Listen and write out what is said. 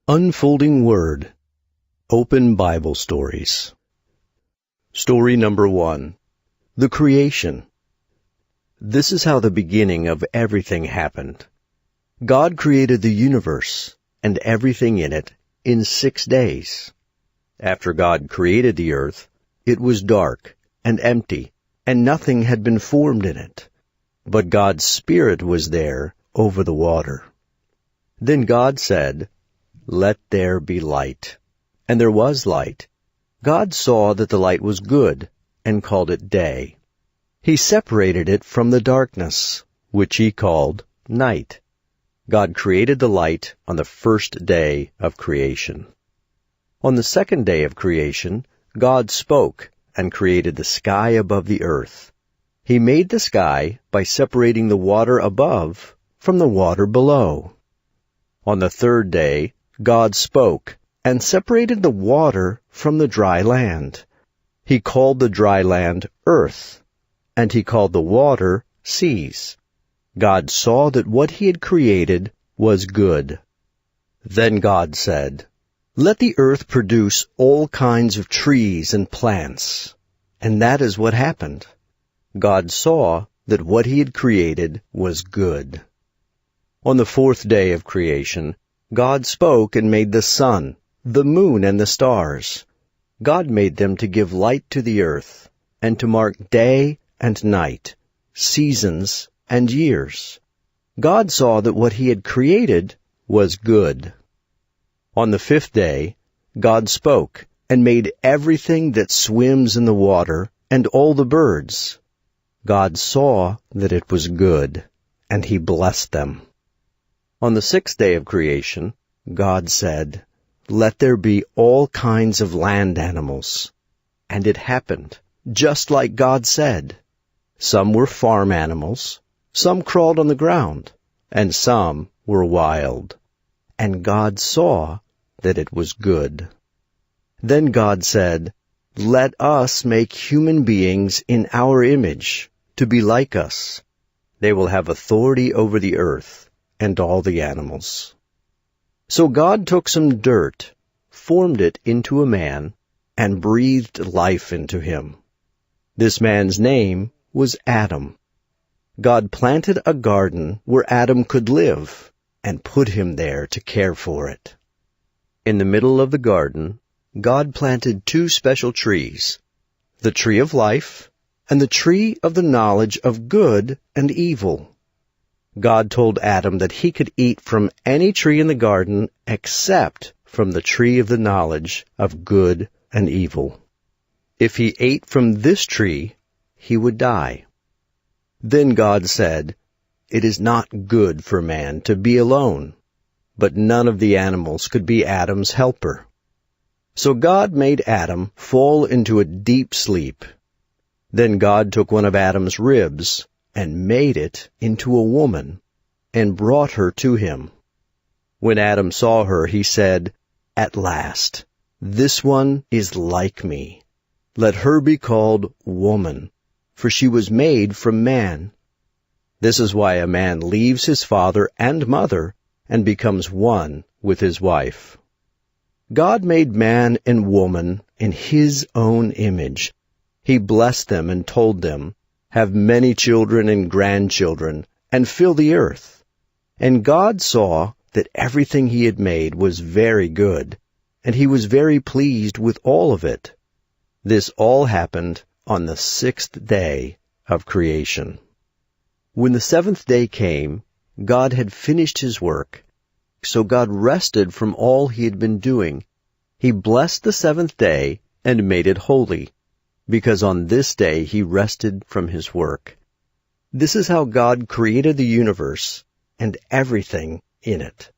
Unfolding Word. Open Bible Stories. Story number 1. The Creation. This is how the beginning of everything happened. God created the universe and everything in it in 6 days. After God created the earth, it was dark and empty, and nothing had been formed in it. But God's Spirit was there over the water. Then God said, "Let there be light." And there was light. God saw that the light was good, and called it day. He separated it from the darkness, which he called night. God created the light on the first day of creation. On the second day of creation, God spoke and created the sky above the earth. He made the sky by separating the water above from the water below. On the third day, God spoke and separated the water from the dry land. He called the dry land earth, and he called the water seas. God saw that what he had created was good. Then God said, "Let the earth produce all kinds of trees and plants." And that is what happened. God saw that what he had created was good. On the fourth day of creation, God spoke and made the sun, the moon, and the stars. God made them to give light to the earth, and to mark day and night, seasons and years. God saw that what he had created was good. On the fifth day, God spoke and made everything that swims in the water and all the birds. God saw that it was good, and he blessed them. On the sixth day of creation, God said, "Let there be all kinds of land animals." And it happened, just like God said. Some were farm animals, some crawled on the ground, and some were wild. And God saw that it was good. Then God said, "Let us make human beings in our image, to be like us. They will have authority over the earth and all the animals." So God took some dirt, formed it into a man, and breathed life into him. This man's name was Adam. God planted a garden where Adam could live, and put him there to care for it. In the middle of the garden, God planted 2 special trees, the tree of life and the tree of the knowledge of good and evil. God told Adam that he could eat from any tree in the garden except from the tree of the knowledge of good and evil. If he ate from this tree, he would die. Then God said, "It is not good for man to be alone," but none of the animals could be Adam's helper. So God made Adam fall into a deep sleep. Then God took one of Adam's ribs and made it into a woman, and brought her to him. When Adam saw her, he said, "At last, this one is like me. Let her be called woman, for she was made from man." This is why a man leaves his father and mother and becomes one with his wife. God made man and woman in his own image. He blessed them and told them, "Have many children and grandchildren, and fill the earth." And God saw that everything he had made was very good, and he was very pleased with all of it. This all happened on the 6th day of creation. When the 7th day came, God had finished his work, so God rested from all he had been doing. He blessed the 7th day and made it holy, because on this day he rested from his work. This is how God created the universe and everything in it.